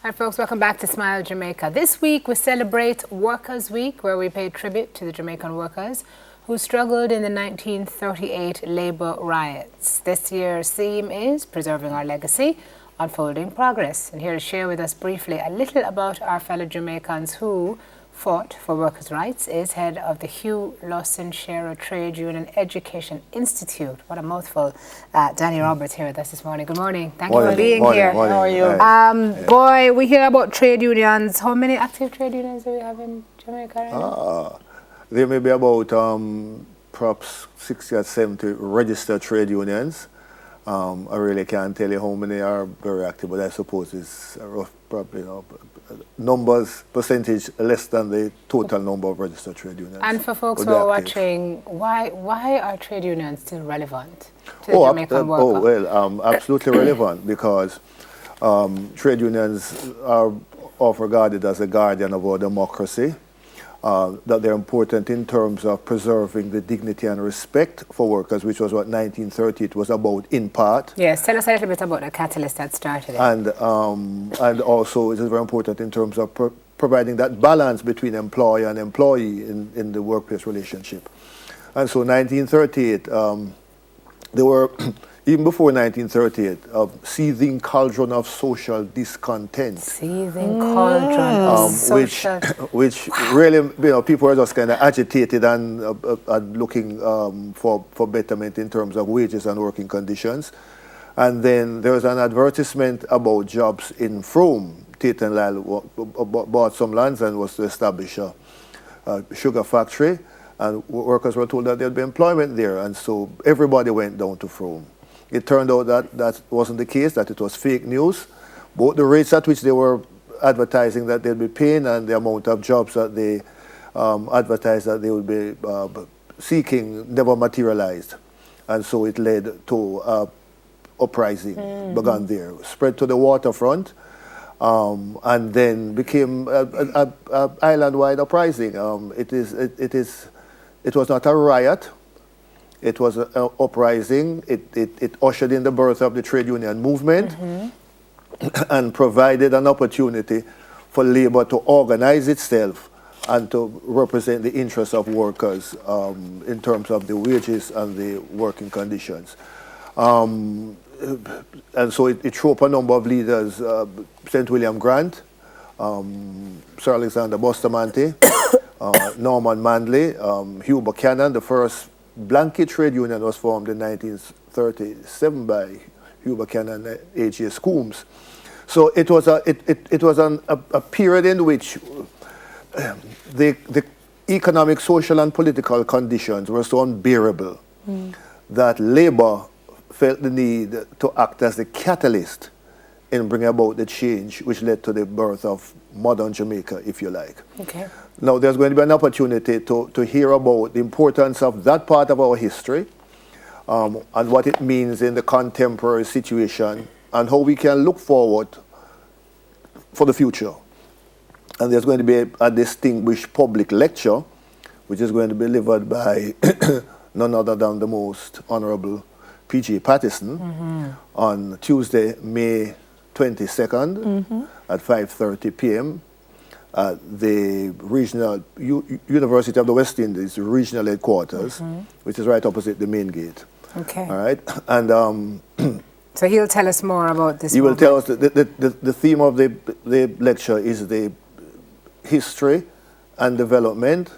Hi folks, welcome back to Smile Jamaica. This week we celebrate Workers' Week, where we pay tribute to the Jamaican workers who struggled in the 1938 labour riots. This year's theme is Preserving Our Legacy, Unfolding Progress. And here to share with us briefly a little about our fellow Jamaicans who fought for workers' rights is head of the Hugh Lawson Shearer Trade Union Education Institute. What a mouthful. Danny Roberts here with us this morning. Good morning. Thank you for being here. Morning. How are you? Boy, we hear about trade unions. How many active trade unions do we have in Jamaica right now? There may be about perhaps 60 or 70 registered trade unions. I really can't tell you how many are very active, but I suppose it's a rough, probably, numbers, percentage less than the total number of registered trade unions. And for folks who are watching, why are trade unions still relevant to the Jamaican worker? Absolutely relevant, because trade unions are often regarded as a guardian of our democracy. That they're important in terms of preserving the dignity and respect for workers, which was what 1930 it was about in part. Yes, tell us a little bit about the catalyst that started it. And also it is very important in terms of providing that balance between employer and employee in the workplace relationship. And so 1938, there were, even before 1938, a seething cauldron of social discontent. Seething cauldron of social... Which really, people were just kind of agitated and looking for betterment in terms of wages and working conditions. And then there was an advertisement about jobs in Frome. Tate and Lyle bought some lands and was to establish a sugar factory. And workers were told that there'd be employment there. And so everybody went down to Frome. It turned out that that wasn't the case, that it was fake news. Both the rates at which they were advertising that they'd be paying and the amount of jobs that they advertised that they would be seeking never materialized. And so it led to uprising, began there, spread to the waterfront, and then became an island-wide uprising. It was not a riot. It was an uprising. It ushered in the birth of the trade union movement and provided an opportunity for labor to organize itself and to represent the interests of workers in terms of the wages and the working conditions. And so it threw up a number of leaders, St. William Grant, Sir Alexander Bustamante, Norman Manley, Hugh Buchanan. The first blanket trade union was formed in 1937 by Hugh Buchanan and H.A. Scoombs. So it was a period in which the economic, social, and political conditions were so unbearable that labor felt the need to act as the catalyst in bringing about the change which led to the birth of modern Jamaica, if you like. Okay. Now, there's going to be an opportunity to hear about the importance of that part of our history and what it means in the contemporary situation and how we can look forward for the future. And there's going to be a distinguished public lecture, which is going to be delivered by none other than the most Honorable P.J. Pattison on Tuesday, May 22nd at 5:30 p.m. at the regional University of the West Indies regional headquarters, which is right opposite the main gate. Okay. All right, and so he'll tell us more about this. He will tell us the theme of the lecture is the history and development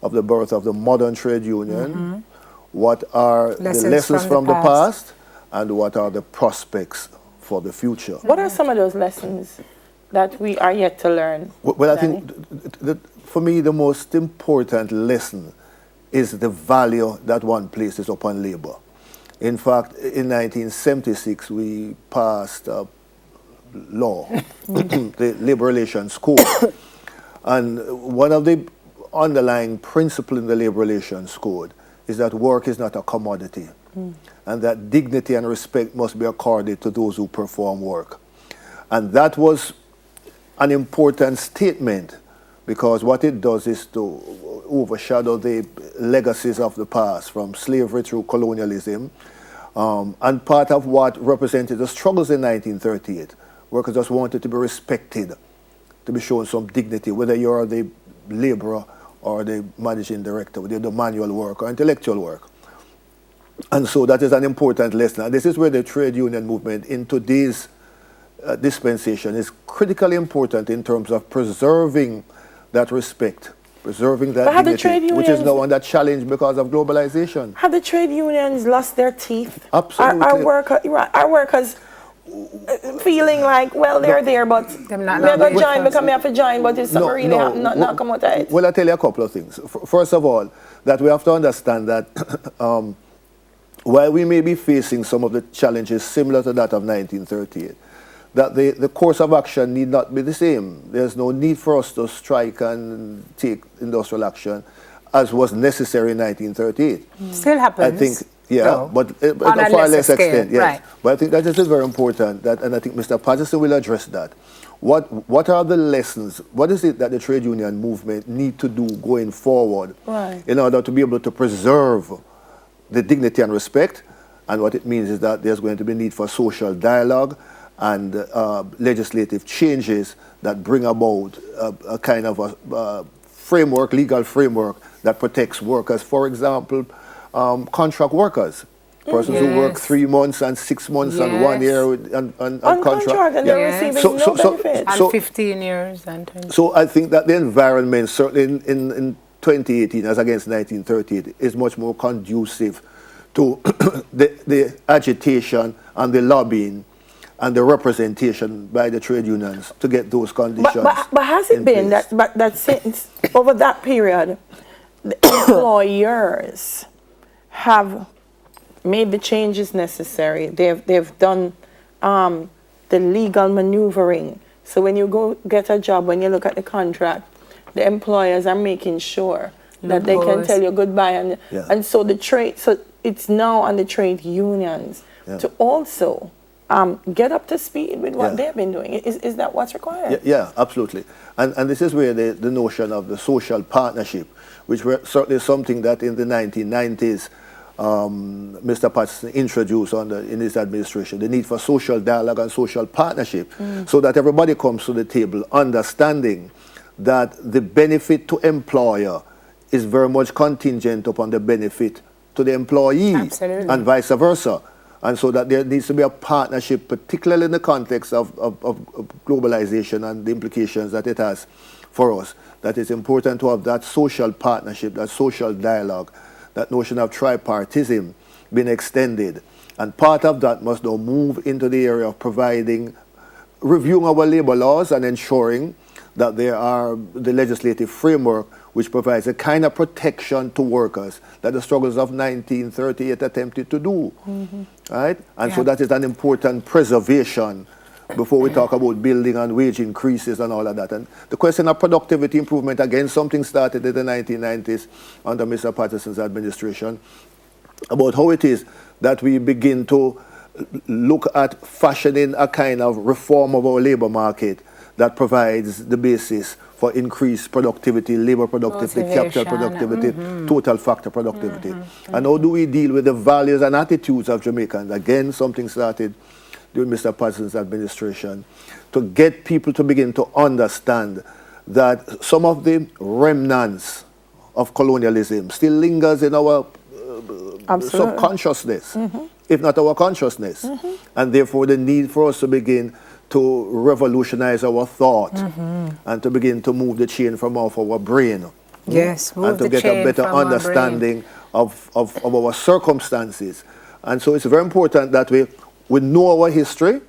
of the birth of the modern trade union. What are the lessons from the past, and what are the prospects for the future? What are some of those lessons that we are yet to learn? Well, I think for me the most important lesson is the value that one places upon labor. In fact, in 1976 we passed a law, the Labor Relations Code, and one of the underlying principles in the Labor Relations Code is that work is not a commodity, and that dignity and respect must be accorded to those who perform work. And that was an important statement, because what it does is to overshadow the legacies of the past, from slavery through colonialism, and part of what represented the struggles in 1938 Workers just wanted to be respected, to be shown some dignity, whether you're the laborer or the managing director, whether you do manual work or intellectual work. And so that is an important lesson. And this is where the trade union movement in today's dispensation is critically important in terms of preserving that respect, preserving that dignity, which is now under challenge because of globalization. Have the trade unions lost their teeth? Absolutely. Our workers feeling like, well, they're there, but they're going to join because they have to join, but it's something really not come out of it. Well, I'll tell you a couple of things. First of all, that we have to understand that while we may be facing some of the challenges similar to that of 1938, that the course of action need not be the same. There's no need for us to strike and take industrial action as was necessary in 1938. Still happens. I think, but at a far less extent, yes. Right. But I think that is very important, and I think Mr. Patterson will address that. What are the lessons? What is it that the trade union movement need to do going forward in order to be able to preserve the dignity and respect? And what it means is that there's going to be need for social dialogue and legislative changes that bring about a kind of a framework, legal framework that protects workers. For example, contract workers, persons who work 3 months and 6 months and 1 year on contract. And they're receiving no benefits. And 15 years and 20. So I think that the environment, certainly in 2018 as against 1938, is much more conducive to the agitation and the lobbying and the representation by the trade unions to get those conditions. But has it been that since over that period, the employers have made the changes necessary? They've done the legal maneuvering. So when you go get a job, when you look at the contract, the employers are making sure that they can tell you goodbye, and so the trade. So it's now on the trade unions to also get up to speed with what they've been doing. Is that what's required? Yeah, absolutely. And this is where the notion of the social partnership, which were certainly something that in the 1990s Mr. Patterson introduced in his administration, the need for social dialogue and social partnership, so that everybody comes to the table understanding that the benefit to employer is very much contingent upon the benefit to the employee. Absolutely. And vice versa. And so that there needs to be a partnership, particularly in the context of globalization and the implications that it has for us, that it's important to have that social partnership, that social dialogue, that notion of tripartism being extended. And part of that must now move into the area of reviewing our labor laws and ensuring that there are the legislative framework which provides a kind of protection to workers that the struggles of 1938 attempted to do. Right? And so that is an important preservation before we talk about building and wage increases and all of that. And the question of productivity improvement, again, something started in the 1990s under Mr. Patterson's administration, about how it is that we begin to look at fashioning a kind of reform of our labor market that provides the basis for increased productivity, labor productivity, capital productivity, total factor productivity. And how do we deal with the values and attitudes of Jamaicans? Again, something started during Mr. Patterson's administration, to get people to begin to understand that some of the remnants of colonialism still lingers in our subconsciousness, if not our consciousness. And therefore the need for us to begin to revolutionize our thought and to begin to move the chain from off our brain. Yes, and to get a better understanding of our circumstances. And so it's very important that we know our history,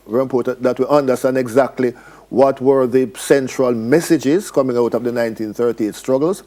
very important that we understand exactly what were the central messages coming out of the 1938 struggles.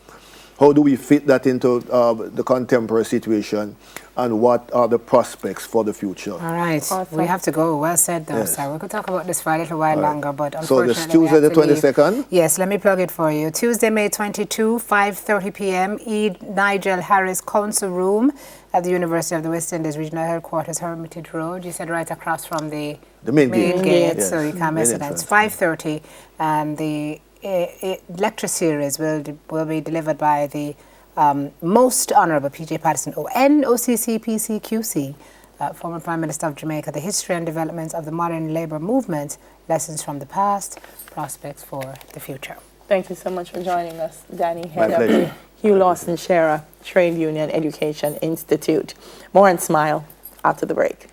How do we fit that into the contemporary situation, and what are the prospects for the future? All right, we have to go. Well said, though, sir. We could talk about this for a little while longer, but unfortunately, so this Tuesday, the 22nd? Yes, let me plug it for you. Tuesday, May 22, 5:30 p.m., E. Nigel Harris Council Room at the University of the West Indies Regional Headquarters, Hermitage Road. You said right across from the main gate, so you can't miss it. It's 5:30, and the lecture series will be delivered by the Most Honourable P.J. Patterson, ON, OCC, PC, QC, former Prime Minister of Jamaica, the history and developments of the modern labour movement, lessons from the past, prospects for the future. Thank you so much for joining us, Danny, My head of pleasure. Hugh Lawson Shera Trade Union Education Institute. More on Smile after the break.